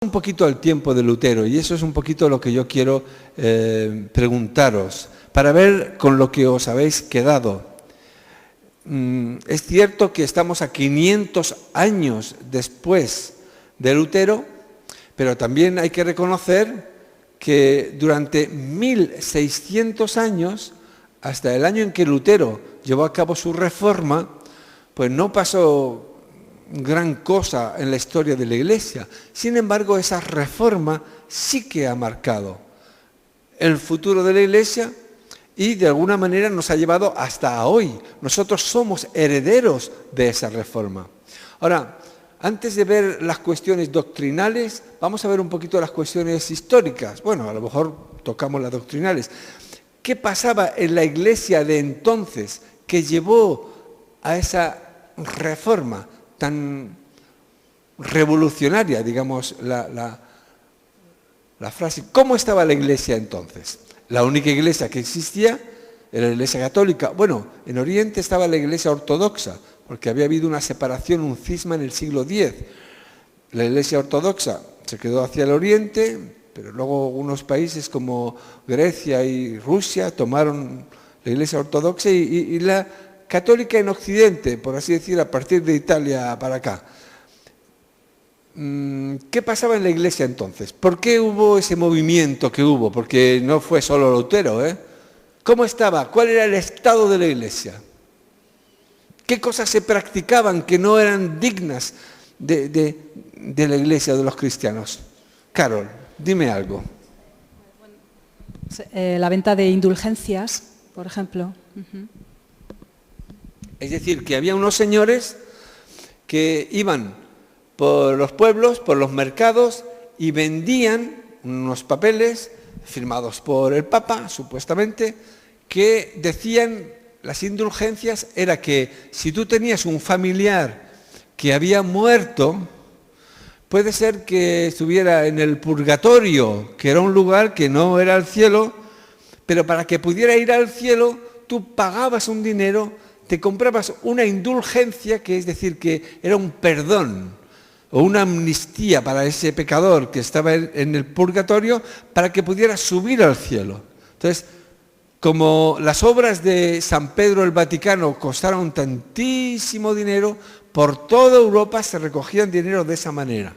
un poquito al tiempo de Lutero, y eso es un poquito lo que yo quiero preguntaros, para ver con lo que os habéis quedado. Es cierto que estamos a 500 años después de Lutero, pero también hay que reconocer que durante 1600 años, hasta el año en que Lutero llevó a cabo su reforma, pues no pasó gran cosa en la historia de la Iglesia. Sin embargo, esa reforma sí que ha marcado el futuro de la Iglesia y de alguna manera nos ha llevado hasta hoy. Nosotros somos herederos de esa reforma. Ahora, antes de ver las cuestiones doctrinales, vamos a ver un poquito las cuestiones históricas. Bueno, a lo mejor tocamos las doctrinales. ¿Qué pasaba en la Iglesia de entonces que llevó a esa reforma tan revolucionaria, digamos, la frase? ¿Cómo estaba la Iglesia entonces? La única iglesia que existía era la Iglesia católica. Bueno, en Oriente estaba la Iglesia ortodoxa, porque había habido una separación, un cisma en el siglo X. La Iglesia ortodoxa se quedó hacia el Oriente, pero luego algunos países como Grecia y Rusia tomaron la Iglesia ortodoxa y la católica en Occidente, por así decir, a partir de Italia para acá. ¿Qué pasaba en la Iglesia entonces? ¿Por qué hubo ese movimiento que hubo? Porque no fue solo Lutero, ¿eh? ¿Cómo estaba? ¿Cuál era el estado de la Iglesia? ¿Qué cosas se practicaban que no eran dignas de la Iglesia, de los cristianos? Carol, dime algo. La venta de indulgencias, por ejemplo. Es decir, que había unos señores que iban por los pueblos, por los mercados, y vendían unos papeles firmados por el Papa, supuestamente, que decían, las indulgencias, era que si tú tenías un familiar que había muerto, puede ser que estuviera en el purgatorio, que era un lugar que no era el cielo, pero para que pudiera ir al cielo, tú pagabas un dinero, te comprabas una indulgencia, que es decir, que era un perdón, o una amnistía para ese pecador que estaba en el purgatorio, para que pudiera subir al cielo. Entonces, como las obras de San Pedro el Vaticano costaron tantísimo dinero, por toda Europa se recogían dinero de esa manera,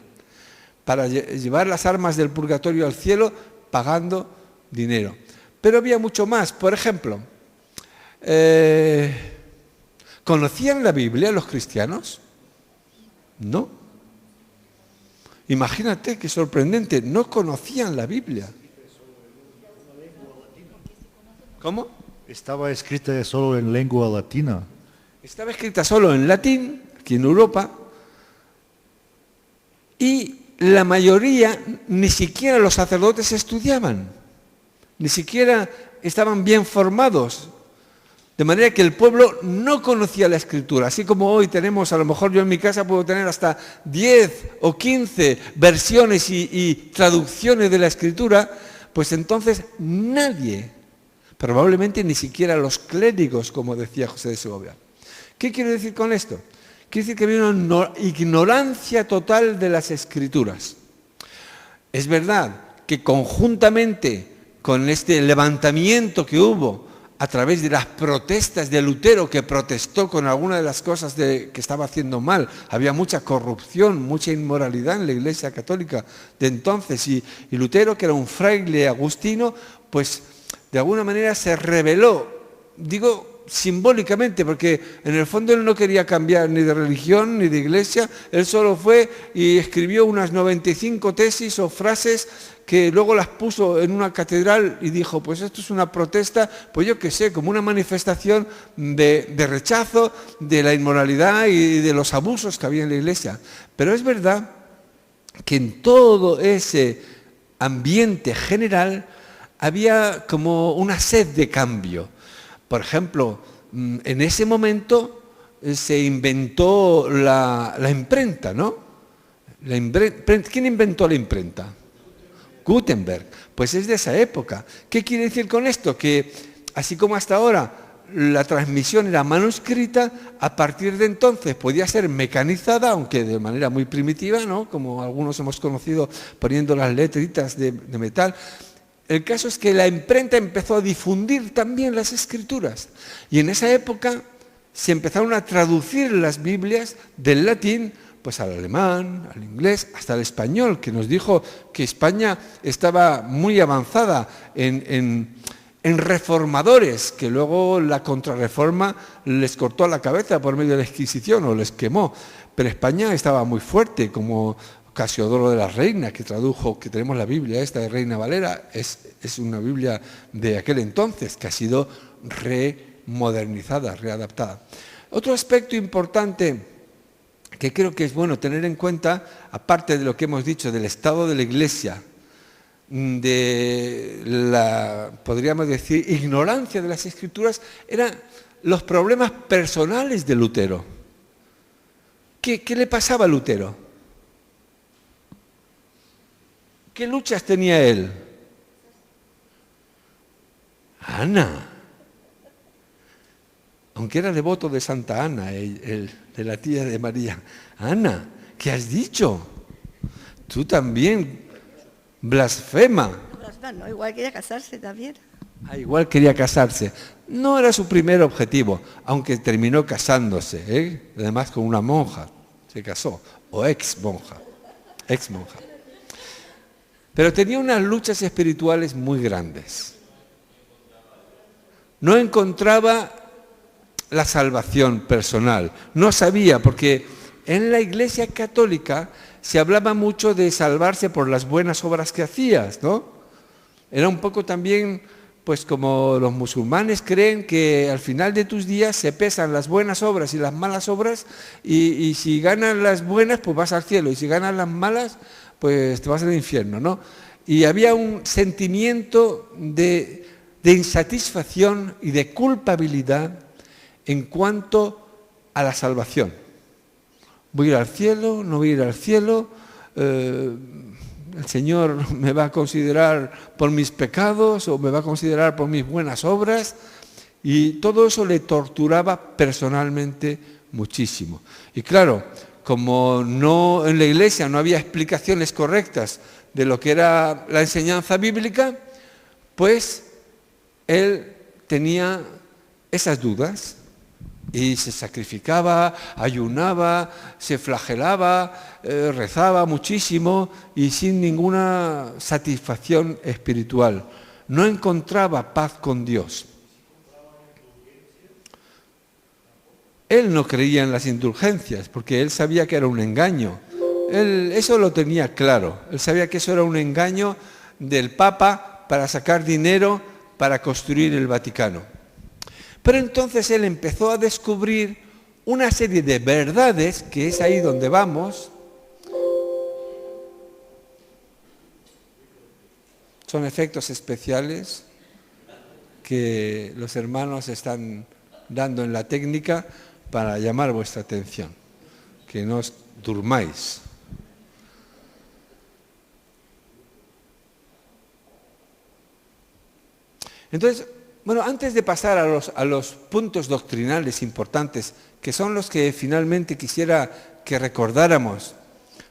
para llevar las almas del purgatorio al cielo, pagando dinero. Pero había mucho más. Por ejemplo, ¿conocían la Biblia los cristianos? No. Imagínate qué sorprendente, no conocían la Biblia. ¿Cómo? Estaba escrita solo en lengua latina. Estaba escrita solo en latín, aquí en Europa, y la mayoría, ni siquiera los sacerdotes estudiaban, ni siquiera estaban bien formados. De manera que el pueblo no conocía la Escritura. Así como hoy tenemos, a lo mejor yo en mi casa puedo tener hasta 10 o 15 versiones y traducciones de la Escritura, pues entonces nadie, probablemente ni siquiera los clérigos, como decía José de Segovia. ¿Qué quiero decir con esto? Quiere decir que había una ignorancia total de las Escrituras. Es verdad que conjuntamente con este levantamiento que hubo a través de las protestas de Lutero, que protestó con algunas de las cosas que estaba haciendo mal. Había mucha corrupción, mucha inmoralidad en la Iglesia católica de entonces. Y Lutero, que era un fraile agustino, pues de alguna manera se rebeló. Digo simbólicamente, porque en el fondo él no quería cambiar ni de religión ni de iglesia. Él solo fue y escribió unas 95 tesis o frases que luego las puso en una catedral y dijo, pues esto es una protesta, pues yo qué sé, como una manifestación de rechazo de la inmoralidad y de los abusos que había en la Iglesia. Pero es verdad que en todo ese ambiente general había como una sed de cambio. Por ejemplo, en ese momento se inventó la imprenta, ¿no? ¿Quién inventó la imprenta? Gutenberg. Pues es de esa época. ¿Qué quiere decir con esto? Que así como hasta ahora la transmisión era manuscrita, a partir de entonces podía ser mecanizada, aunque de manera muy primitiva, ¿no? Como algunos hemos conocido poniendo las letritas de metal. El caso es que la imprenta empezó a difundir también las escrituras y en esa época se empezaron a traducir las Biblias del latín pues al alemán, al inglés, hasta al español, que nos dijo que España estaba muy avanzada en reformadores, que luego la contrarreforma les cortó la cabeza por medio de la Inquisición o les quemó. Pero España estaba muy fuerte, como Casiodoro de la Reina, que tradujo, que tenemos la Biblia esta de Reina Valera, es una Biblia de aquel entonces, que ha sido remodernizada, readaptada. Otro aspecto importante que creo que es bueno tener en cuenta, aparte de lo que hemos dicho del estado de la Iglesia, de la, podríamos decir, ignorancia de las Escrituras, eran los problemas personales de Lutero. ¿Qué le pasaba a Lutero? ¿Qué luchas tenía él? Ana. Aunque era devoto de Santa Ana, de la tía de María. Ana, ¿qué has dicho? Tú también blasfema. No, igual quería casarse también. Igual quería casarse. No era su primer objetivo, aunque terminó casándose, ¿eh? Además con una monja, se casó, o ex monja. Pero tenía unas luchas espirituales muy grandes. No encontraba la salvación personal, no sabía, porque en la Iglesia católica se hablaba mucho de salvarse por las buenas obras que hacías, ¿no? Era un poco también, pues como los musulmanes creen que al final de tus días se pesan las buenas obras y las malas obras, y si ganas las buenas, pues vas al cielo, y si ganas las malas, pues te vas al infierno, ¿no? Y había un sentimiento de insatisfacción y de culpabilidad en cuanto a la salvación. ¿Voy a ir al cielo? ¿No voy a ir al cielo? ¿El Señor me va a considerar por mis pecados o me va a considerar por mis buenas obras? Y todo eso le torturaba personalmente muchísimo. Y claro, como no en la Iglesia no había explicaciones correctas de lo que era la enseñanza bíblica, pues él tenía esas dudas. Y se sacrificaba, ayunaba, se flagelaba, rezaba muchísimo y sin ninguna satisfacción espiritual. No encontraba paz con Dios. Él no creía en las indulgencias porque él sabía que era un engaño. Él eso lo tenía claro. Él sabía que eso era un engaño del Papa para sacar dinero para construir el Vaticano. Pero entonces él empezó a descubrir una serie de verdades, que es ahí donde vamos. Son efectos especiales que los hermanos están dando en la técnica para llamar vuestra atención. Que no os durmáis. Entonces, bueno, antes de pasar a los puntos doctrinales importantes, que son los que finalmente quisiera que recordáramos,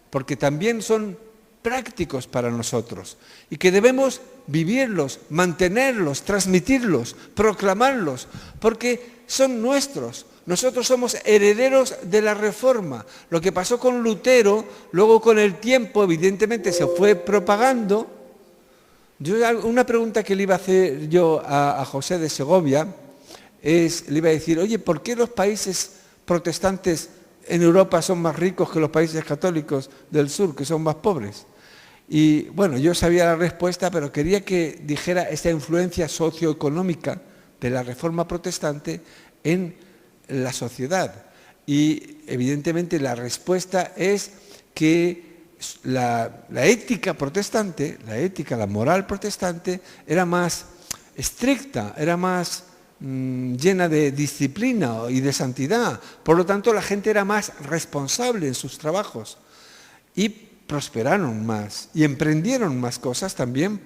porque también son prácticos para nosotros y que debemos vivirlos, mantenerlos, transmitirlos, proclamarlos, porque son nuestros. Nosotros somos herederos de la Reforma. Lo que pasó con Lutero, luego con el tiempo, evidentemente se fue propagando. Una pregunta que le iba a hacer yo a José de Segovia le iba a decir, oye, ¿por qué los países protestantes en Europa son más ricos que los países católicos del sur, que son más pobres? Y bueno, yo sabía la respuesta, pero quería que dijera esa influencia socioeconómica de la Reforma protestante en la sociedad. Y evidentemente la respuesta es que la ética protestante, la moral protestante, era más estricta, era más llena de disciplina y de santidad. Por lo tanto, la gente era más responsable en sus trabajos y prosperaron más y emprendieron más cosas también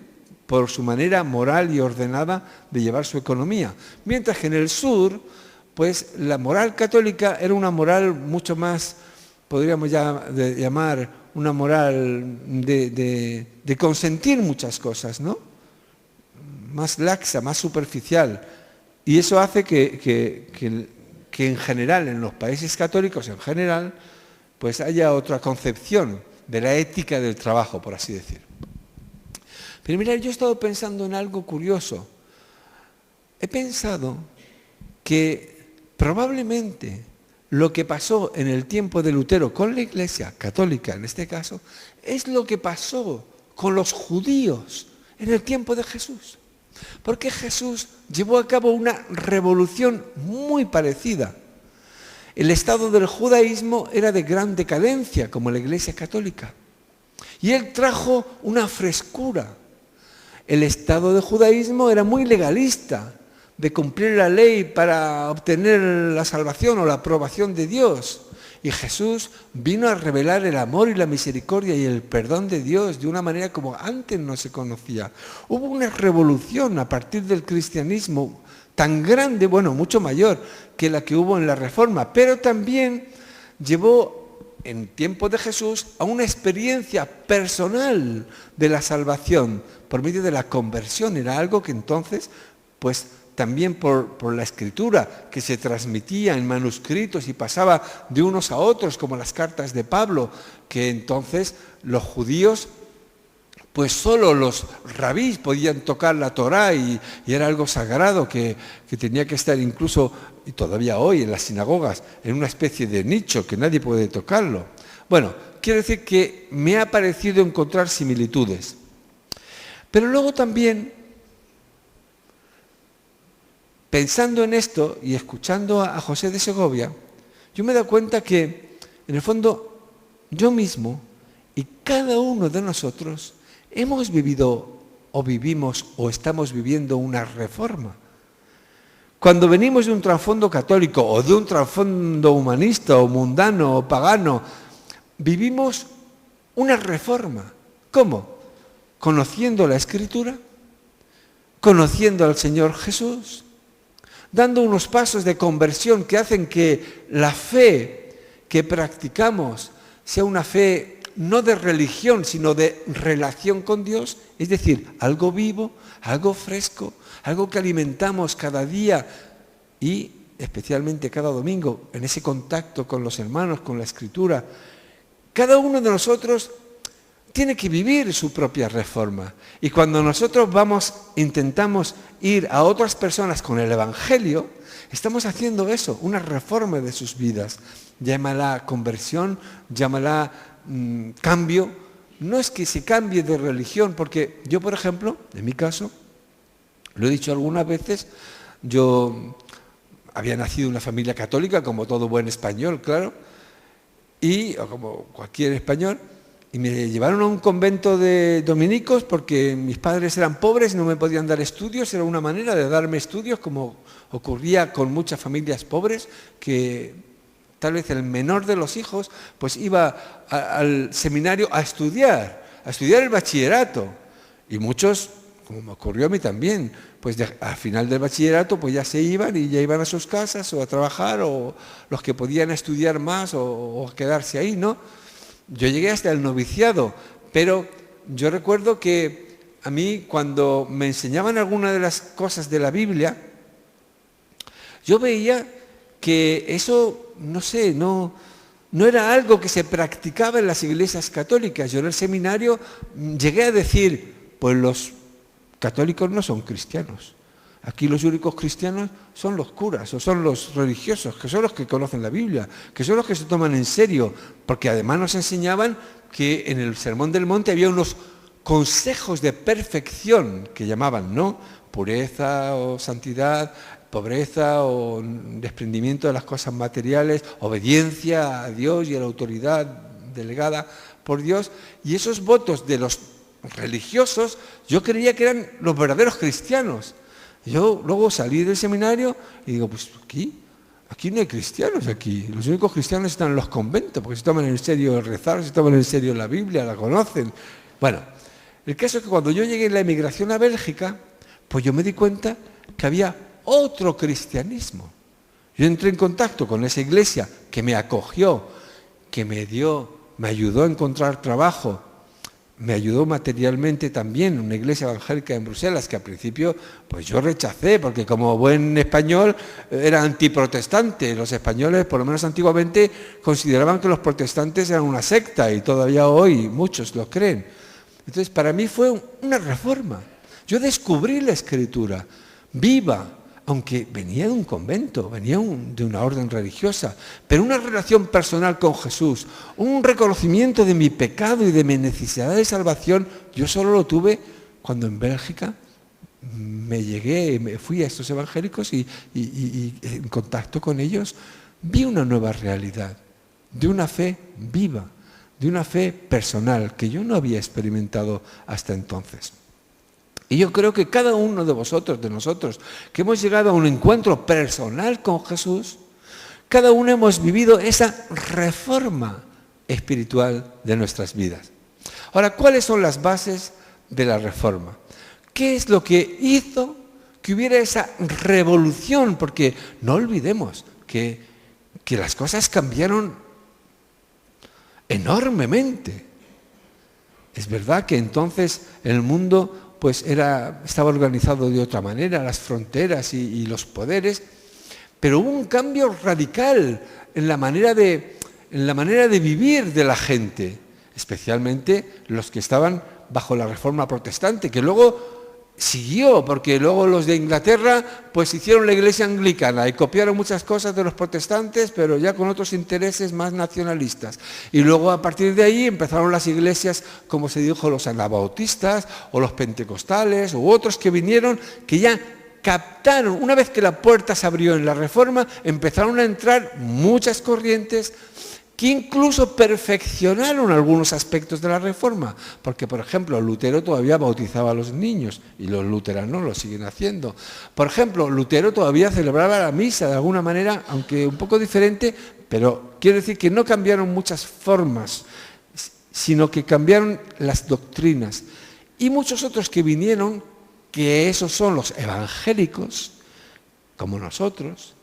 por su manera moral y ordenada de llevar su economía. Mientras que en el sur, pues la moral católica era una moral mucho más, podríamos llamar una moral de consentir muchas cosas, ¿no? Más laxa, más superficial. Y eso hace que en general, en los países católicos en general, pues haya otra concepción de la ética del trabajo, por así decir. Pero mirad, yo he estado pensando en algo curioso. He pensado que probablemente lo que pasó en el tiempo de Lutero con la Iglesia católica, en este caso, es lo que pasó con los judíos en el tiempo de Jesús. Porque Jesús llevó a cabo una revolución muy parecida. El estado del judaísmo era de gran decadencia, como la Iglesia católica. Y él trajo una frescura. El estado del judaísmo era muy legalista, de cumplir la ley para obtener la salvación o la aprobación de Dios. Y Jesús vino a revelar el amor y la misericordia y el perdón de Dios de una manera como antes no se conocía. Hubo una revolución a partir del cristianismo tan grande, bueno, mucho mayor que la que hubo en la Reforma, pero también llevó en tiempo de Jesús a una experiencia personal de la salvación por medio de la conversión. Era algo que entonces, pues también por la escritura que se transmitía en manuscritos y pasaba de unos a otros, como las cartas de Pablo, que entonces los judíos, pues solo los rabís podían tocar la Torá y era algo sagrado que tenía que estar incluso, y todavía hoy en las sinagogas, en una especie de nicho que nadie puede tocarlo. Bueno, quiero decir que me ha parecido encontrar similitudes. Pero luego también, pensando en esto y escuchando a José de Segovia, yo me he dado cuenta que, en el fondo, yo mismo y cada uno de nosotros hemos vivido o vivimos o estamos viviendo una reforma. Cuando venimos de un trasfondo católico o de un trasfondo humanista o mundano o pagano, vivimos una reforma. ¿Cómo? Conociendo la Escritura, conociendo al Señor Jesús, dando unos pasos de conversión que hacen que la fe que practicamos sea una fe no de religión, sino de relación con Dios, es decir, algo vivo, algo fresco, algo que alimentamos cada día y especialmente cada domingo, en ese contacto con los hermanos, con la Escritura. Cada uno de nosotros tiene que vivir su propia reforma. Y cuando nosotros intentamos ir a otras personas con el Evangelio, estamos haciendo eso, una reforma de sus vidas. Llámala conversión, llámala cambio. No es que se cambie de religión, porque yo, por ejemplo, en mi caso, lo he dicho algunas veces, yo había nacido en una familia católica, como todo buen español, claro, o como cualquier español, y me llevaron a un convento de dominicos porque mis padres eran pobres y no me podían dar estudios. Era una manera de darme estudios, como ocurría con muchas familias pobres, que tal vez el menor de los hijos pues iba al seminario a estudiar el bachillerato. Y muchos, como me ocurrió a mí también, pues al final del bachillerato pues ya se iban y ya iban a sus casas o a trabajar, o los que podían estudiar más o quedarse ahí, ¿no? Yo llegué hasta el noviciado, pero yo recuerdo que a mí cuando me enseñaban alguna de las cosas de la Biblia, yo veía que eso, no sé, no era algo que se practicaba en las iglesias católicas. Yo en el seminario llegué a decir, pues los católicos no son cristianos. Aquí los únicos cristianos son los curas o son los religiosos, que son los que conocen la Biblia, que son los que se toman en serio, porque además nos enseñaban que en el Sermón del Monte había unos consejos de perfección que llamaban, ¿no? Pureza o santidad, pobreza o desprendimiento de las cosas materiales, obediencia a Dios y a la autoridad delegada por Dios. Y esos votos de los religiosos yo creía que eran los verdaderos cristianos. Yo luego salí del seminario y digo, pues aquí no hay cristianos aquí. Los únicos cristianos están en los conventos, porque se toman en serio el rezar, se toman en serio la Biblia, la conocen. Bueno, El caso es que cuando yo llegué en la emigración a Bélgica, pues yo me di cuenta que había otro cristianismo. Yo entré en contacto con esa iglesia que me acogió, que me ayudó a encontrar trabajo, me ayudó materialmente también, una iglesia evangélica en Bruselas, que al principio pues yo rechacé, porque como buen español era antiprotestante. Los españoles, por lo menos antiguamente, consideraban que los protestantes eran una secta, y todavía hoy muchos lo creen. Entonces, para mí fue una reforma. Yo descubrí la Escritura viva, aunque venía de un convento, venía de una orden religiosa, pero una relación personal con Jesús, un reconocimiento de mi pecado y de mi necesidad de salvación, yo solo lo tuve cuando en Bélgica me fui a estos evangélicos y en contacto con ellos vi una nueva realidad, de una fe viva, de una fe personal que yo no había experimentado hasta entonces. Y yo creo que cada uno de vosotros, de nosotros, que hemos llegado a un encuentro personal con Jesús, cada uno hemos vivido esa reforma espiritual de nuestras vidas. Ahora, ¿cuáles son las bases de la reforma? ¿Qué es lo que hizo que hubiera esa revolución? Porque no olvidemos que las cosas cambiaron enormemente. Es verdad que entonces el mundo pues estaba organizado de otra manera, las fronteras y los poderes, pero hubo un cambio radical en la manera de vivir de la gente, especialmente los que estaban bajo la Reforma protestante, que luego siguió, porque luego los de Inglaterra pues hicieron la iglesia anglicana y copiaron muchas cosas de los protestantes, pero ya con otros intereses más nacionalistas. Y luego a partir de ahí empezaron las iglesias, como se dijo, los anabautistas o los pentecostales u otros que vinieron, que ya captaron, una vez que la puerta se abrió en la Reforma, empezaron a entrar muchas corrientes que incluso perfeccionaron algunos aspectos de la Reforma, porque, por ejemplo, Lutero todavía bautizaba a los niños, y los luteranos lo siguen haciendo. Por ejemplo, Lutero todavía celebraba la misa de alguna manera, aunque un poco diferente, pero quiero decir que no cambiaron muchas formas, sino que cambiaron las doctrinas. Y muchos otros que vinieron, que esos son los evangélicos, como nosotros,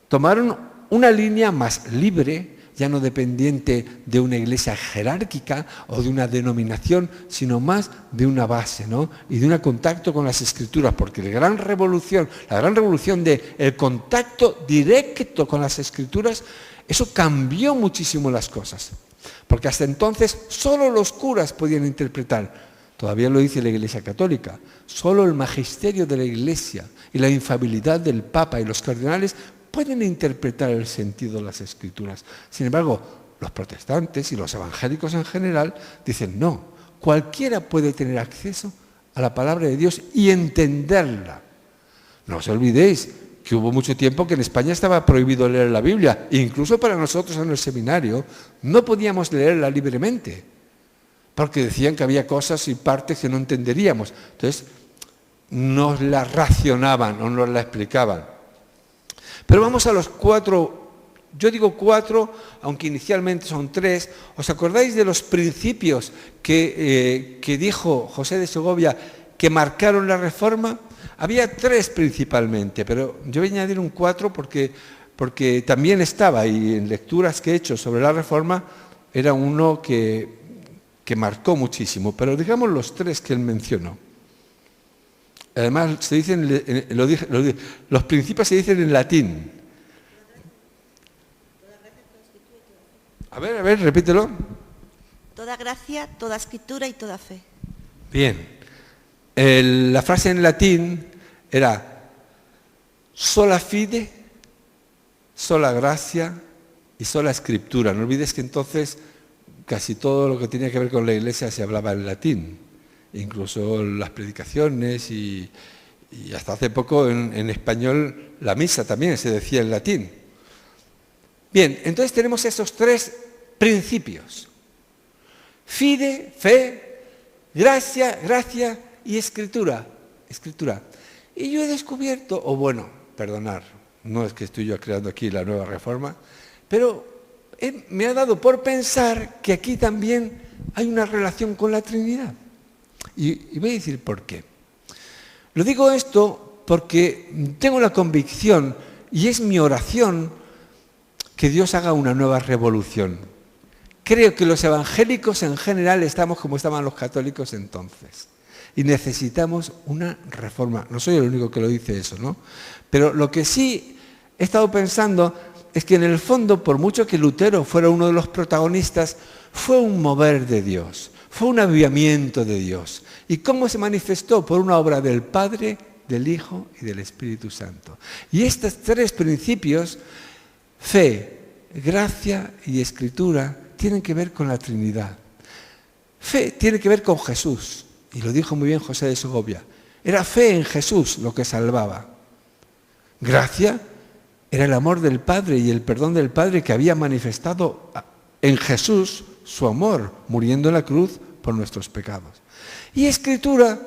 tomaron una línea más libre, ya no dependiente de una iglesia jerárquica o de una denominación, sino más de una base, ¿no? Y de un contacto con las Escrituras, porque la gran revolución del contacto directo con las Escrituras, eso cambió muchísimo las cosas. Porque hasta entonces solo los curas podían interpretar, todavía lo dice la Iglesia Católica, solo el magisterio de la Iglesia y la infalibilidad del Papa y los cardenales pueden interpretar el sentido de las Escrituras. Sin embargo, los protestantes y los evangélicos en general dicen no, cualquiera puede tener acceso a la palabra de Dios y entenderla. No os olvidéis que hubo mucho tiempo que en España estaba prohibido leer la Biblia, incluso para nosotros en el seminario no podíamos leerla libremente, porque decían que había cosas y partes que no entenderíamos. Entonces, nos la racionaban o nos la explicaban. Pero vamos a los 4, yo digo 4, aunque inicialmente son 3. ¿Os acordáis de los principios que dijo José de Segovia que marcaron la Reforma? Había 3 principalmente, pero yo voy a añadir un 4 porque también estaba, y en lecturas que he hecho sobre la Reforma, era uno que marcó muchísimo. Pero digamos los 3 que él mencionó. Además, se dicen, los principios se dicen en latín. A ver, repítelo. Toda gracia, toda escritura y toda fe. Bien. La frase en latín era sola fide, sola gracia y sola escritura. No olvides que entonces casi todo lo que tenía que ver con la Iglesia se hablaba en latín. Incluso las predicaciones y hasta hace poco en español la misa también se decía en latín. Bien, entonces tenemos esos 3 principios. Fide, fe, gracia y escritura. Y yo he descubierto, perdonar, no es que estoy yo creando aquí la nueva Reforma, pero me ha dado por pensar que aquí también hay una relación con la Trinidad. Y voy a decir por qué. Lo digo esto porque tengo la convicción, y es mi oración, que Dios haga una nueva revolución. Creo que los evangélicos en general estamos como estaban los católicos entonces. Y necesitamos una reforma. No soy el único que lo dice eso, ¿no? Pero lo que sí he estado pensando es que en el fondo, por mucho que Lutero fuera uno de los protagonistas, fue un mover de Dios, fue un avivamiento de Dios. ¿Y cómo se manifestó? Por una obra del Padre, del Hijo y del Espíritu Santo. Y estos tres principios, fe, gracia y escritura, tienen que ver con la Trinidad. Fe tiene que ver con Jesús. Y lo dijo muy bien José de Segovia. Era fe en Jesús lo que salvaba. Gracia era el amor del Padre y el perdón del Padre que había manifestado en Jesús su amor, muriendo en la cruz por nuestros pecados. Y escritura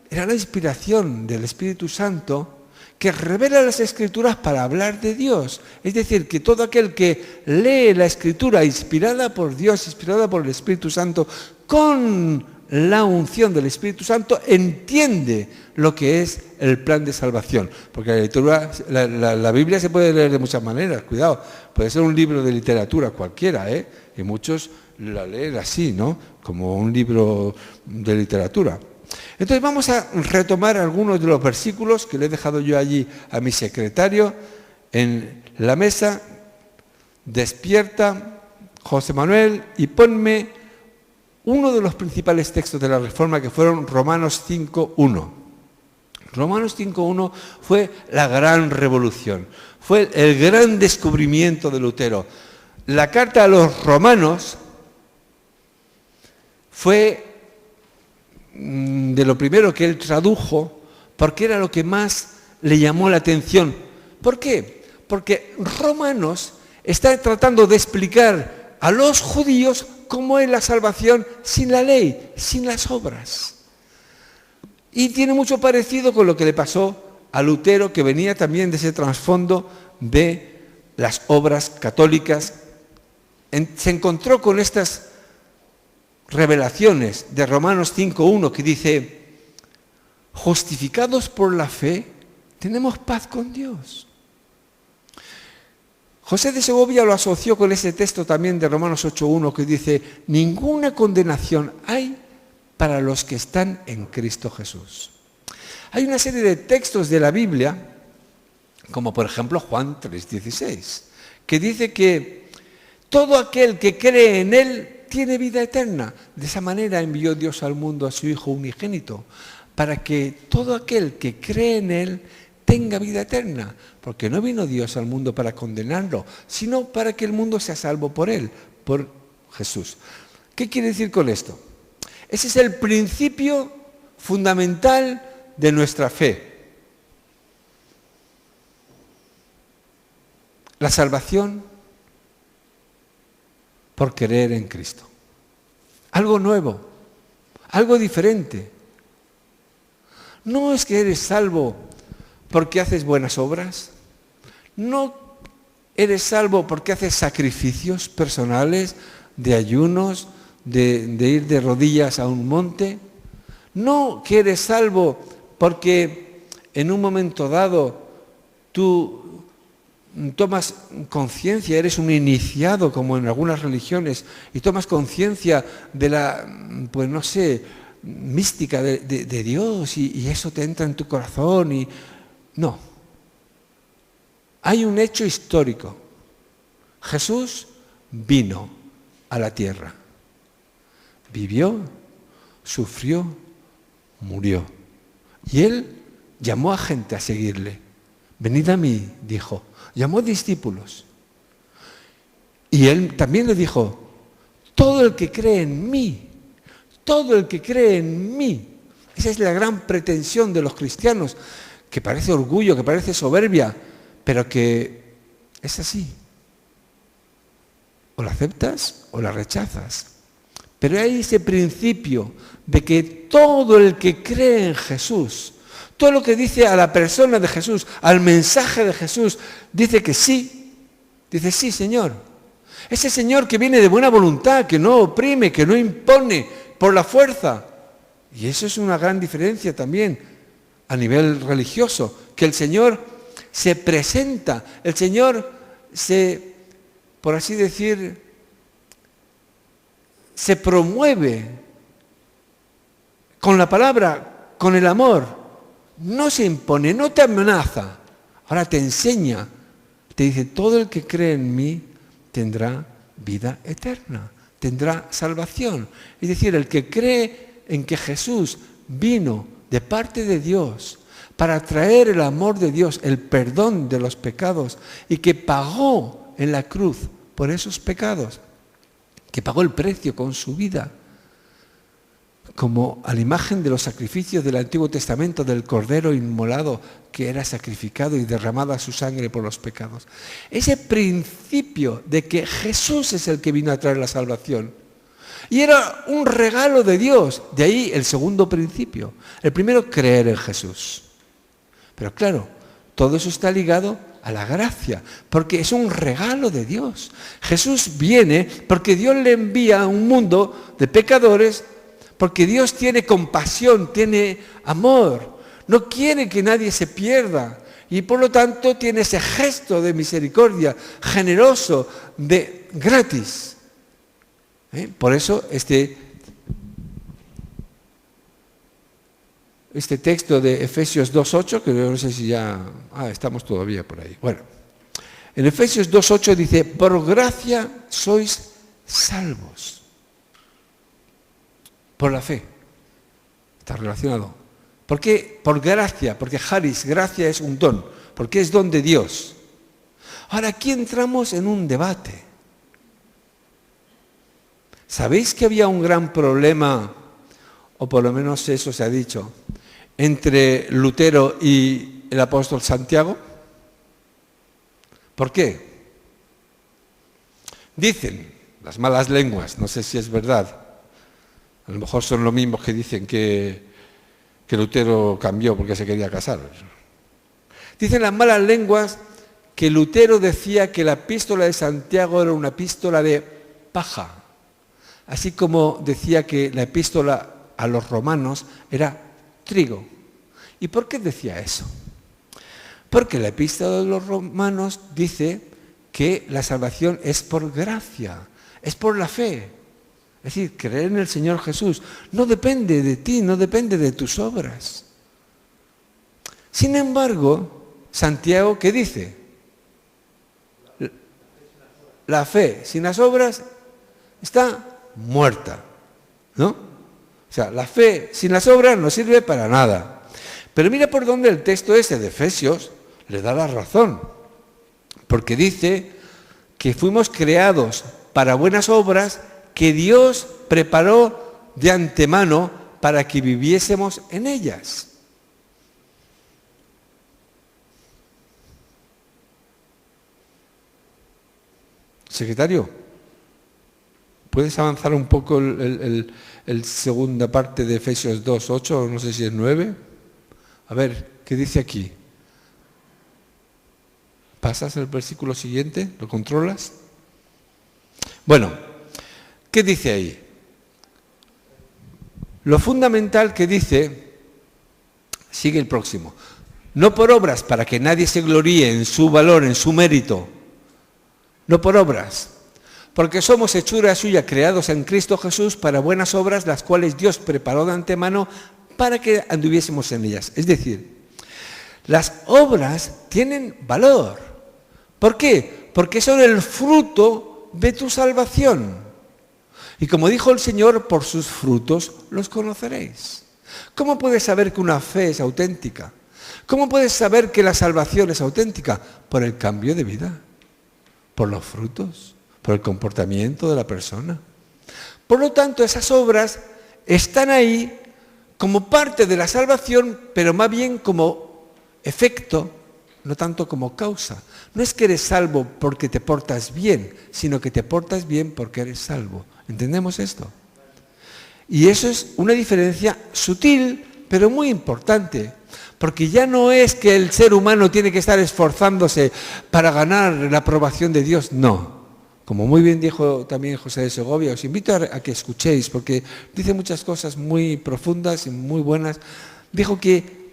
era la inspiración del Espíritu Santo que revela las Escrituras para hablar de Dios. Es decir, que todo aquel que lee la Escritura inspirada por Dios, inspirada por el Espíritu Santo, con la unción del Espíritu Santo, entiende lo que es el plan de salvación. Porque la Biblia se puede leer de muchas maneras, cuidado. Puede ser un libro de literatura cualquiera, y muchos la leen así, ¿no? Como un libro de literatura. Entonces vamos a retomar algunos de los versículos que le he dejado yo allí a mi secretario en la mesa. Despierta, José Manuel, y ponme uno de los principales textos de la Reforma, que fueron Romanos 5.1. Romanos 5.1 fue la gran revolución, fue el gran descubrimiento de Lutero. La carta a los romanos fue de lo primero que él tradujo, porque era lo que más le llamó la atención. ¿Por qué? Porque Romanos está tratando de explicar a los judíos cómo es la salvación sin la ley, sin las obras. Y tiene mucho parecido con lo que le pasó a Lutero, que venía también de ese trasfondo de las obras católicas. Se encontró con estas revelaciones de Romanos 5.1 que dice: justificados por la fe, tenemos paz con Dios. José de Segovia lo asoció con ese texto también de Romanos 8.1 que dice: ninguna condenación hay para los que están en Cristo Jesús. Hay una serie de textos de la Biblia, como por ejemplo Juan 3.16, que dice que todo aquel que cree en Él tiene vida eterna. De esa manera envió Dios al mundo a su Hijo unigénito, para que todo aquel que cree en Él tenga vida eterna, porque no vino Dios al mundo para condenarlo, sino para que el mundo sea salvo por Él, por Jesús. ¿Qué quiere decir con esto? Ese es el principio fundamental de nuestra fe. La salvación por creer en Cristo. Algo nuevo, algo diferente. No es que eres salvo porque haces buenas obras, no eres salvo porque haces sacrificios personales, de ayunos, de ir de rodillas a un monte, no que eres salvo porque en un momento dado tú tomas conciencia, eres un iniciado como en algunas religiones y tomas conciencia de la, pues no sé, mística de Dios y eso te entra en tu corazón y no. Hay un hecho histórico. Jesús vino a la tierra. Vivió, sufrió, murió. Y Él llamó a gente a seguirle. Venid a mí, dijo. Llamó discípulos. Y Él también le dijo, todo el que cree en mí, todo el que cree en mí. Esa es la gran pretensión de los cristianos, que parece orgullo, que parece soberbia, pero que es así. O la aceptas o la rechazas. Pero hay ese principio de que todo el que cree en Jesús, todo lo que dice a la persona de Jesús, al mensaje de Jesús, dice que sí. Dice, sí, Señor. Ese Señor que viene de buena voluntad, que no oprime, que no impone por la fuerza. Y eso es una gran diferencia también a nivel religioso, que el Señor se presenta, el Señor se, por así decir, se promueve con la palabra, con el amor. No se impone, no te amenaza, ahora te enseña, te dice, todo el que cree en mí tendrá vida eterna, tendrá salvación. Es decir, el que cree en que Jesús vino de parte de Dios para traer el amor de Dios, el perdón de los pecados, y que pagó en la cruz por esos pecados, que pagó el precio con su vida, como a la imagen de los sacrificios del Antiguo Testamento, del Cordero inmolado que era sacrificado y derramada su sangre por los pecados. Ese principio de que Jesús es el que vino a traer la salvación. Y era un regalo de Dios. De ahí el segundo principio. El primero, creer en Jesús. Pero claro, todo eso está ligado a la gracia, porque es un regalo de Dios. Jesús viene porque Dios le envía a un mundo de pecadores, porque Dios tiene compasión, tiene amor, no quiere que nadie se pierda y por lo tanto tiene ese gesto de misericordia generoso, de gratis. Por eso este texto de Efesios 2.8, que no sé si ya estamos todavía por ahí. Bueno, en Efesios 2.8 dice, por gracia sois salvos. Por la fe. Está relacionado. ¿Por qué? Por gracia, porque charis, gracia es un don, porque es don de Dios. Ahora aquí entramos en un debate. ¿Sabéis que había un gran problema, o por lo menos eso se ha dicho, entre Lutero y el apóstol Santiago? ¿Por qué? Dicen las malas lenguas, no sé si es verdad, a lo mejor son los mismos que dicen que Lutero cambió porque se quería casar. Dicen las malas lenguas que Lutero decía que la epístola de Santiago era una epístola de paja, así como decía que la epístola a los romanos era trigo. ¿Y por qué decía eso? Porque la epístola de los romanos dice que la salvación es por gracia, es por la fe. Es decir, creer en el Señor Jesús no depende de ti, no depende de tus obras. Sin embargo, Santiago, ¿qué dice? La fe sin las obras está muerta, ¿no? O sea, la fe sin las obras no sirve para nada. Pero mira por dónde el texto ese de Efesios le da la razón. Porque dice que fuimos creados para buenas obras que Dios preparó de antemano para que viviésemos en ellas. Secretario, ¿puedes avanzar un poco el segunda parte de Efesios 2:8, no sé si es 9? A ver, ¿qué dice aquí? ¿Pasas al versículo siguiente? ¿Lo controlas? Bueno, ¿qué dice ahí? Lo fundamental que dice, sigue el próximo, no por obras para que nadie se gloríe en su valor, en su mérito, no por obras, porque somos hechura suya, creados en Cristo Jesús para buenas obras, las cuales Dios preparó de antemano para que anduviésemos en ellas. Es decir, las obras tienen valor. ¿Por qué? Porque son el fruto de tu salvación. Y como dijo el Señor, por sus frutos los conoceréis. ¿Cómo puedes saber que una fe es auténtica? ¿Cómo puedes saber que la salvación es auténtica? Por el cambio de vida, por los frutos, por el comportamiento de la persona. Por lo tanto, esas obras están ahí como parte de la salvación, pero más bien como efecto, no tanto como causa. No es que eres salvo porque te portas bien, sino que te portas bien porque eres salvo. ¿Entendemos esto? Y eso es una diferencia sutil, pero muy importante, porque ya no es que el ser humano tiene que estar esforzándose para ganar la aprobación de Dios, no. como muy bien dijo también José de Segovia, os invito a que escuchéis, porque dice muchas cosas muy profundas y muy buenas. Dijo que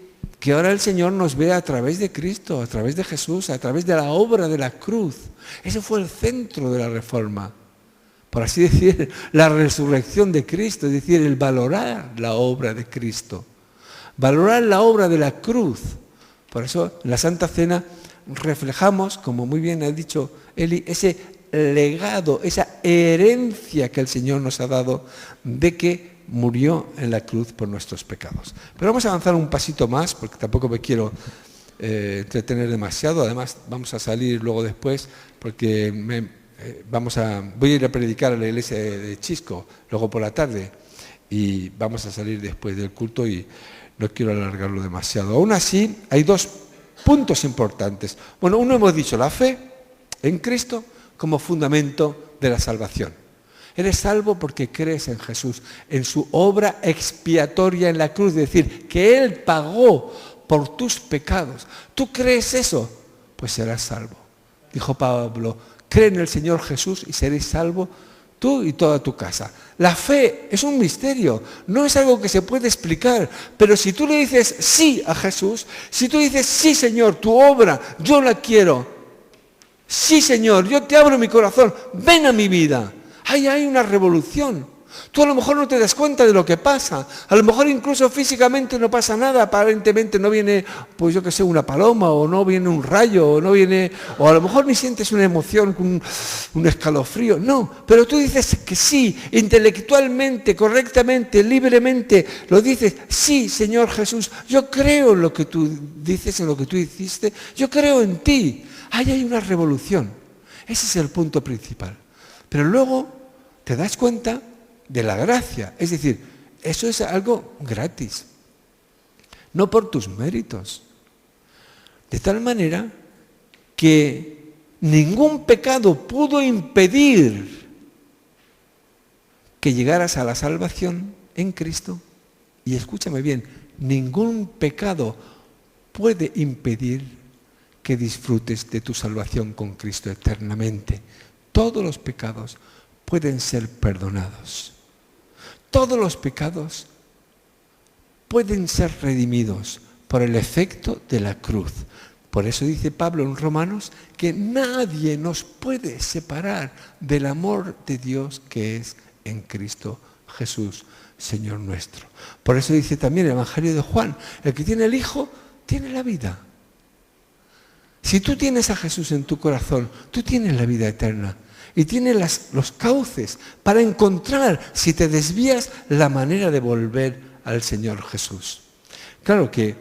ahora el Señor nos ve a través de Cristo, a través de Jesús, a través de la obra de la cruz. Ese fue el centro de la Reforma. Por así decir, la resurrección de Cristo, es decir, el valorar la obra de Cristo. Valorar la obra de la cruz. Por eso en la Santa Cena reflejamos, como muy bien ha dicho Eli, ese legado, esa herencia que el Señor nos ha dado de que murió en la cruz por nuestros pecados. Pero vamos a avanzar un pasito más, porque tampoco me quiero entretener demasiado. Además, vamos a salir luego después, porque voy a ir a predicar a la iglesia de Chisco, luego por la tarde, y vamos a salir después del culto y no quiero alargarlo demasiado. Aún así, hay dos puntos importantes. Bueno, uno hemos dicho, la fe en Cristo como fundamento de la salvación. Eres salvo porque crees en Jesús, en su obra expiatoria en la cruz, es decir, que Él pagó por tus pecados. ¿Tú crees eso? Pues serás salvo. Dijo Pablo, cree en el Señor Jesús y seréis salvo tú y toda tu casa. La fe es un misterio, no es algo que se puede explicar, pero si tú le dices sí a Jesús, si tú dices sí Señor, tu obra, yo la quiero, sí Señor, yo te abro mi corazón, ven a mi vida, ahí hay una revolución. Tú a lo mejor no te das cuenta de lo que pasa, a lo mejor incluso físicamente no pasa nada, aparentemente no viene, pues yo que sé, una paloma, o no viene un rayo, o a lo mejor ni sientes una emoción, un escalofrío, no, pero tú dices que sí, intelectualmente, correctamente, libremente, lo dices, sí Señor Jesús, yo creo en lo que tú dices, en lo que tú hiciste, yo creo en ti, ahí hay una revolución, ese es el punto principal, pero luego te das cuenta de la gracia, es decir, eso es algo gratis, no por tus méritos, de tal manera que ningún pecado pudo impedir que llegaras a la salvación en Cristo, y escúchame bien, ningún pecado puede impedir que disfrutes de tu salvación con Cristo eternamente. Todos los pecados pueden ser perdonados. Todos los pecados pueden ser redimidos por el efecto de la cruz. Por eso dice Pablo en Romanos que nadie nos puede separar del amor de Dios que es en Cristo Jesús, Señor nuestro. Por eso dice también el Evangelio de Juan, el que tiene el Hijo tiene la vida. Si tú tienes a Jesús en tu corazón, tú tienes la vida eterna. Y tiene los cauces para encontrar, si te desvías, la manera de volver al Señor Jesús. Claro que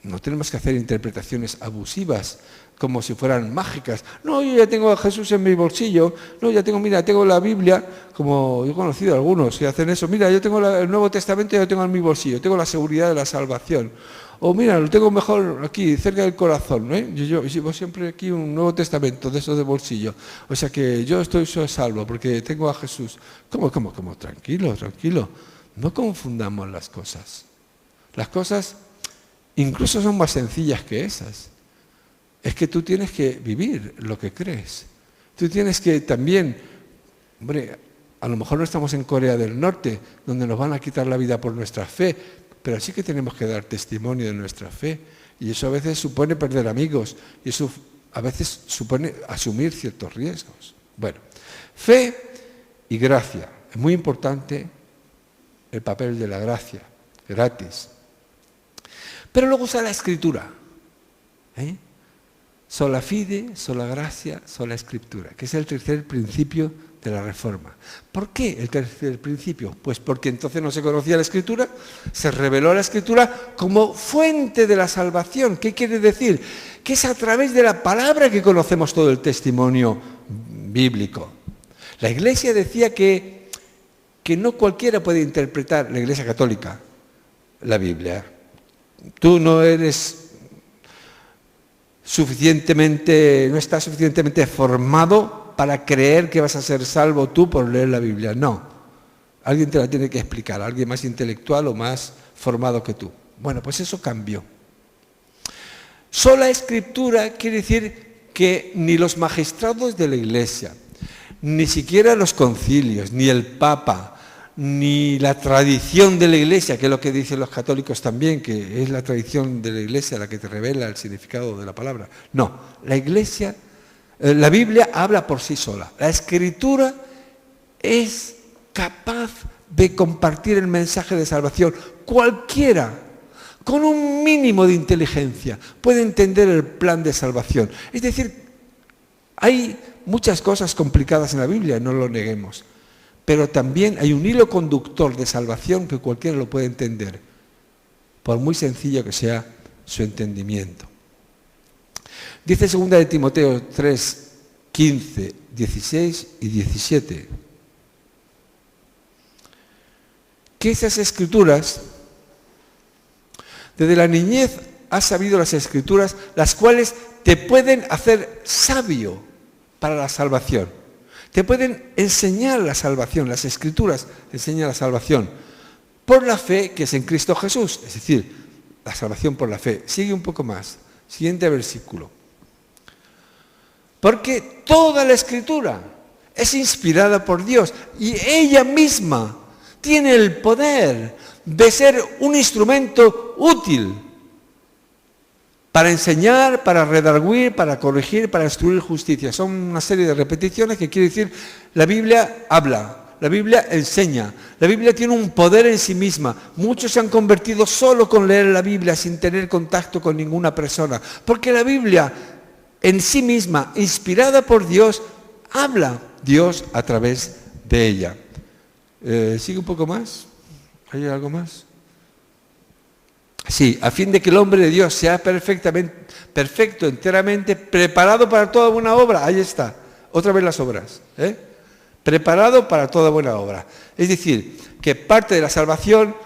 no tenemos que hacer interpretaciones abusivas, como si fueran mágicas. No, yo ya tengo a Jesús en mi bolsillo. No, ya tengo la Biblia, como yo he conocido a algunos que hacen eso. Mira, yo tengo el Nuevo Testamento, ya lo tengo en mi bolsillo. Tengo la seguridad de la salvación. O mira, lo tengo mejor aquí, cerca del corazón, ¿eh? Yo llevo siempre aquí un Nuevo Testamento de esos de bolsillo. O sea que yo estoy salvo porque tengo a Jesús. ¿Cómo? Tranquilo. No confundamos las cosas. Las cosas incluso son más sencillas que esas. Es que tú tienes que vivir lo que crees. Tú tienes que también, hombre, a lo mejor no estamos en Corea del Norte, donde nos van a quitar la vida por nuestra fe, pero sí que tenemos que dar testimonio de nuestra fe. Y eso a veces supone perder amigos. Y eso a veces supone asumir ciertos riesgos. Bueno, fe y gracia. Es muy importante el papel de la gracia, gratis. Pero luego está la Escritura. Sola fide, sola gracia, sola Escritura, que es el tercer principio de la Reforma. ¿Por qué el tercer principio? Pues porque entonces no se conocía la Escritura, se reveló la Escritura como fuente de la salvación. ¿Qué quiere decir? Que es a través de la palabra que conocemos todo el testimonio bíblico. La Iglesia decía que no cualquiera puede interpretar, la Iglesia católica, la Biblia. Tú no estás suficientemente formado para creer que vas a ser salvo tú por leer la Biblia. No. Alguien te la tiene que explicar, alguien más intelectual o más formado que tú. Bueno, pues eso cambió. Sola Escritura quiere decir que ni los magistrados de la Iglesia, Ni siquiera los concilios, ni el Papa, ni la tradición de la Iglesia, que es lo que dicen los católicos también, que es la tradición de la Iglesia la que te revela el significado de la palabra. No, la Iglesia, la Biblia habla por sí sola. La Escritura es capaz de compartir el mensaje de salvación. Cualquiera, con un mínimo de inteligencia, puede entender el plan de salvación. Es decir, hay muchas cosas complicadas en la Biblia, no lo neguemos, pero también hay un hilo conductor de salvación que cualquiera lo puede entender, por muy sencillo que sea su entendimiento. Dice 2 de Timoteo 3, 15, 16 y 17, que esas escrituras, desde la niñez has sabido las escrituras, las cuales te pueden hacer sabio para la salvación. Te pueden enseñar la salvación, las escrituras enseñan la salvación por la fe que es en Cristo Jesús, es decir, la salvación por la fe. Sigue un poco más, siguiente versículo. Porque toda la escritura es inspirada por Dios y ella misma tiene el poder de ser un instrumento útil para enseñar, para redarguir, para corregir, para instruir justicia. Son una serie de repeticiones que quiere decir la Biblia habla, la Biblia enseña, la Biblia tiene un poder en sí misma. Muchos se han convertido solo con leer la Biblia sin tener contacto con ninguna persona, porque la Biblia en sí misma, inspirada por Dios, habla Dios a través de ella. ¿Sigue un poco más? ¿Hay algo más? Sí, a fin de que el hombre de Dios sea perfecto, enteramente, preparado para toda buena obra. Ahí está, otra vez las obras. Preparado para toda buena obra. Es decir, que parte de la salvación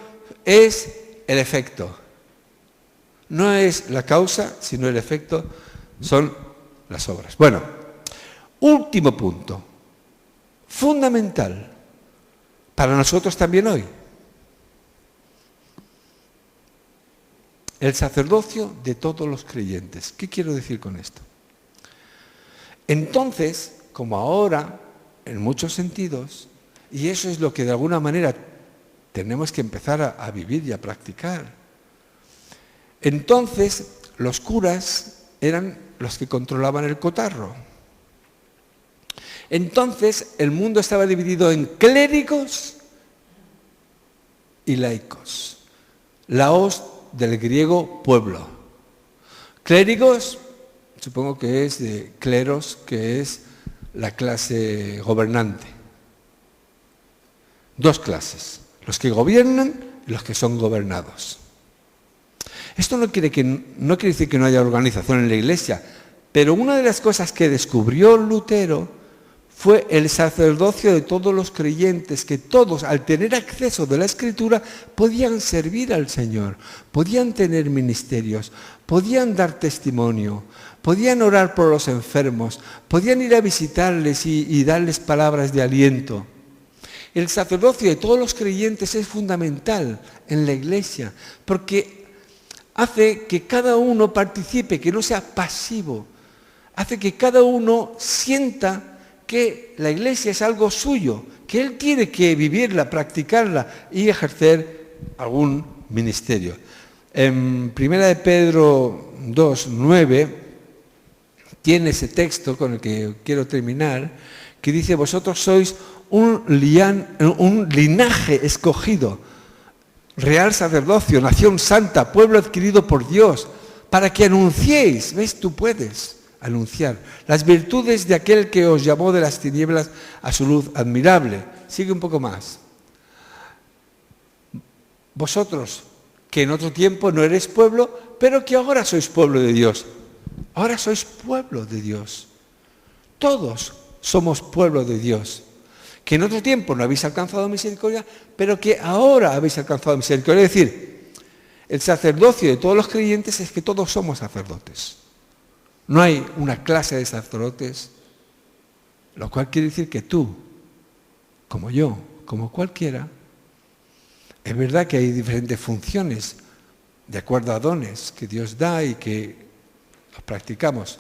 es el efecto. No es la causa, sino el efecto, son las obras. Bueno, último punto, fundamental, para nosotros también hoy. El sacerdocio de todos los creyentes. ¿Qué quiero decir con esto? Entonces, como ahora, en muchos sentidos, y eso es lo que de alguna manera tenemos que empezar a vivir y a practicar, entonces los curas eran los que controlaban el cotarro. Entonces el mundo estaba dividido en clérigos y laicos. Laos del griego pueblo. Clérigos, supongo que es de cleros, que es la clase gobernante. Dos clases, los que gobiernan y los que son gobernados. Esto no quiere decir que no haya organización en la Iglesia, pero una de las cosas que descubrió Lutero fue el sacerdocio de todos los creyentes, que todos, al tener acceso de la Escritura, podían servir al Señor, podían tener ministerios, podían dar testimonio, podían orar por los enfermos, podían ir a visitarles y darles palabras de aliento. El sacerdocio de todos los creyentes es fundamental en la Iglesia, porque hace que cada uno participe, que no sea pasivo, hace que cada uno sienta que la Iglesia es algo suyo, que él tiene que vivirla, practicarla y ejercer algún ministerio. En 1 de Pedro 2, 9, tiene ese texto con el que quiero terminar, que dice: vosotros sois un linaje escogido, real sacerdocio, nación santa, pueblo adquirido por Dios, para que anunciéis, ¿ves? Tú puedes anunciar las virtudes de aquel que os llamó de las tinieblas a su luz admirable. Sigue un poco más. Vosotros, que en otro tiempo no eres pueblo, pero que ahora sois pueblo de Dios. Ahora sois pueblo de Dios. Todos somos pueblo de Dios. Que en otro tiempo no habéis alcanzado misericordia, pero que ahora habéis alcanzado misericordia. Es decir, el sacerdocio de todos los creyentes es que todos somos sacerdotes. No hay una clase de sacerdotes, lo cual quiere decir que tú, como yo, como cualquiera, es verdad que hay diferentes funciones de acuerdo a dones que Dios da y que los practicamos.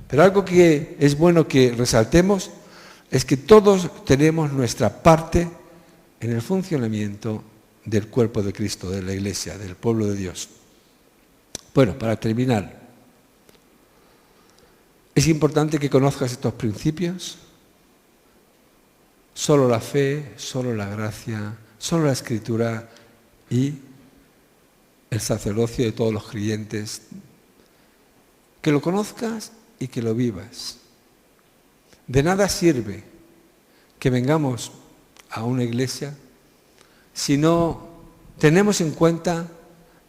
Pero algo que es bueno que resaltemos es que todos tenemos nuestra parte en el funcionamiento del cuerpo de Cristo, de la Iglesia, del pueblo de Dios. Bueno, para terminar, es importante que conozcas estos principios. Solo la fe, solo la gracia, solo la Escritura y el sacerdocio de todos los creyentes. Que lo conozcas y que lo vivas. De nada sirve que vengamos a una iglesia si no tenemos en cuenta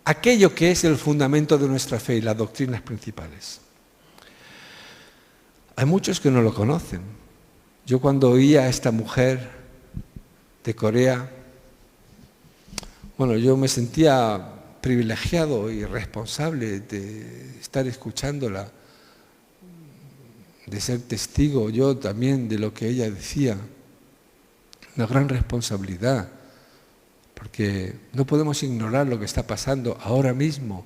aquello que es el fundamento de nuestra fe y las doctrinas principales. Hay muchos que no lo conocen. Yo cuando oía a esta mujer de Corea, bueno, yo me sentía privilegiado y responsable de estar escuchándola, de ser testigo yo también de lo que ella decía. Una gran responsabilidad, porque no podemos ignorar lo que está pasando ahora mismo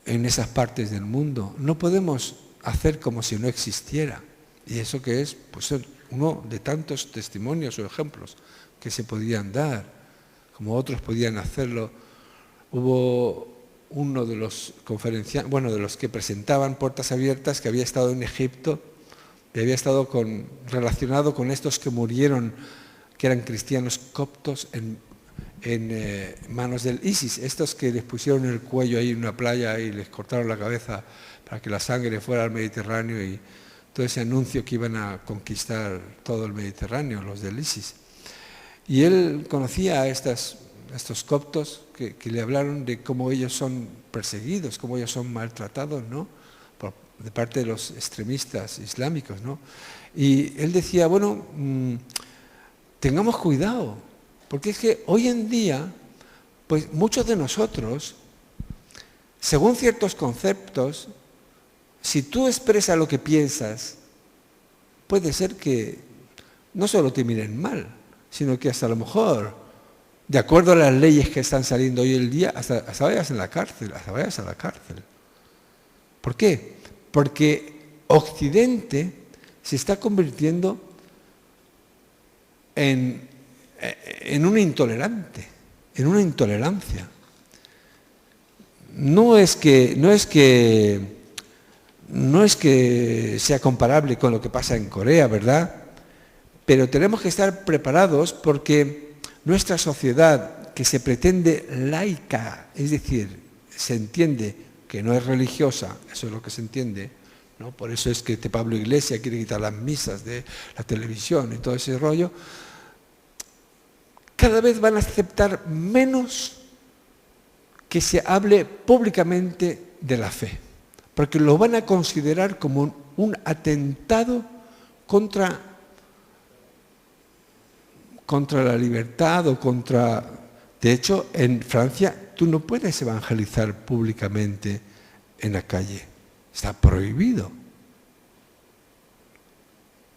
en esas partes del mundo. No podemos hacer como si no existiera. Y eso que es pues, uno de tantos testimonios o ejemplos que se podían dar, como otros podían hacerlo. Hubo uno de los conferenciantes, bueno, de los que presentaban Puertas Abiertas, que había estado en Egipto y había estado relacionado con estos que murieron, que eran cristianos coptos en manos del ISIS, estos que les pusieron el cuello ahí en una playa y les cortaron la cabeza para que la sangre fuera al Mediterráneo, y todo ese anuncio que iban a conquistar todo el Mediterráneo, los del ISIS. Y él conocía a estos coptos que le hablaron de cómo ellos son perseguidos, cómo ellos son maltratados, ¿no?, de parte de los extremistas islámicos, ¿no? Y él decía, bueno, tengamos cuidado, porque es que hoy en día, pues muchos de nosotros, según ciertos conceptos, si tú expresas lo que piensas, puede ser que no solo te miren mal, sino que hasta a lo mejor, de acuerdo a las leyes que están saliendo hoy en día, hasta vayas a la cárcel. ¿Por qué? Porque Occidente se está convirtiendo en un intolerante, en una intolerancia. No es que sea comparable con lo que pasa en Corea, ¿verdad? Pero tenemos que estar preparados porque nuestra sociedad, que se pretende laica, es decir, se entiende que no es religiosa, eso es lo que se entiende, ¿no? Por eso es que Pablo Iglesias quiere quitar las misas de la televisión y todo ese rollo. Cada vez van a aceptar menos que se hable públicamente de la fe, porque lo van a considerar como un atentado contra la libertad o contra... De hecho, en Francia tú no puedes evangelizar públicamente en la calle. Está prohibido.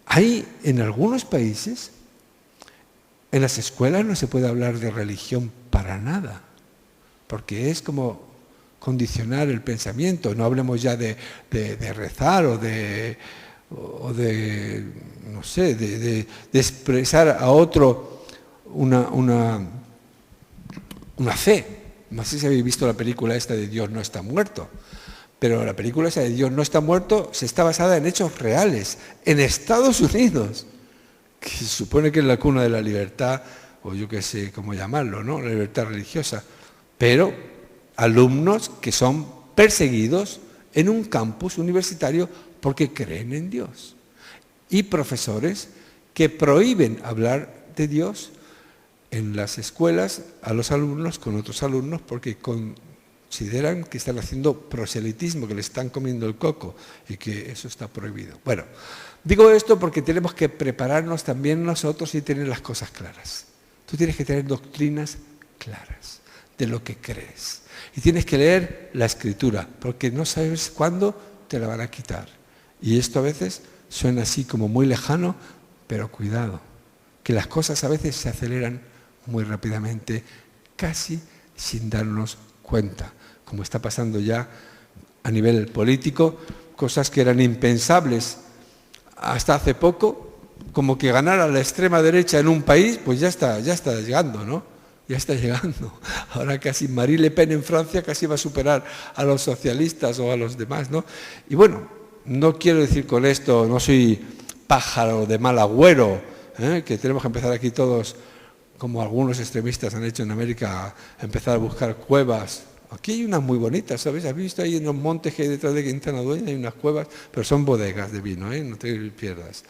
Hay en algunos países, en las escuelas no se puede hablar de religión para nada, porque es como condicionar el pensamiento. No hablemos ya de rezar o de no sé, de expresar a otro una fe. No sé si habéis visto la película esta de Dios no está muerto, pero la película esa de Dios no está muerto se está basada en hechos reales, en Estados Unidos, que se supone que es la cuna de la libertad, o yo qué sé cómo llamarlo, ¿no?, la libertad religiosa, pero alumnos que son perseguidos en un campus universitario porque creen en Dios, y profesores que prohíben hablar de Dios en las escuelas a los alumnos con otros alumnos porque consideran que están haciendo proselitismo, que le están comiendo el coco y que eso está prohibido. Bueno, digo esto porque tenemos que prepararnos también nosotros y tener las cosas claras. Tú tienes que tener doctrinas claras de lo que crees y tienes que leer la Escritura porque no sabes cuándo te la van a quitar. Y esto a veces suena así como muy lejano, pero cuidado, que las cosas a veces se aceleran muy rápidamente, casi sin darnos cuenta, como está pasando ya a nivel político, cosas que eran impensables hasta hace poco, como que ganar a la extrema derecha en un país, pues ya está llegando, ¿no? Ya está llegando. Ahora casi Marine Le Pen en Francia casi va a superar a los socialistas o a los demás, ¿no? Y bueno, no quiero decir con esto, no soy pájaro de mal agüero, que tenemos que empezar aquí todos, como algunos extremistas han hecho en América, a empezar a buscar cuevas. Aquí hay unas muy bonitas, ¿sabes? ¿Has visto ahí en los montes que hay detrás de Quintana Dueña? Hay unas cuevas, pero son bodegas de vino, no te pierdas.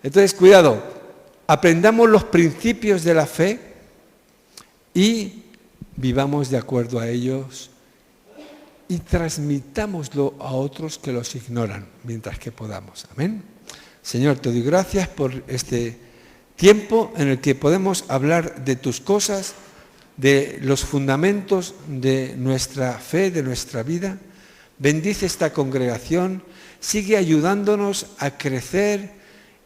Entonces, cuidado, aprendamos los principios de la fe y vivamos de acuerdo a ellos y transmitámoslo a otros que los ignoran mientras que podamos. Amén. Señor, te doy gracias por este tiempo en el que podemos hablar de tus cosas, de los fundamentos de nuestra fe, de nuestra vida. Bendice esta congregación, sigue ayudándonos a crecer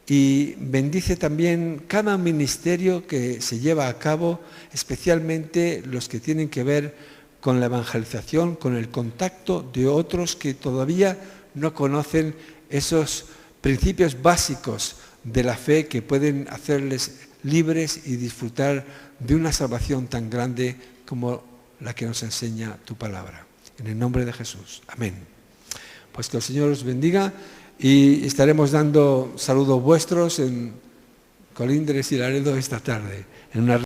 y bendice también cada ministerio que se lleva a cabo, especialmente los que tienen que ver con la evangelización, con el contacto de otros que todavía no conocen esos principios básicos de la fe que pueden hacerles libres y disfrutar de una salvación tan grande como la que nos enseña tu palabra. En el nombre de Jesús. Amén. Pues que el Señor os bendiga y estaremos dando saludos vuestros en Colindres y Laredo esta tarde, en una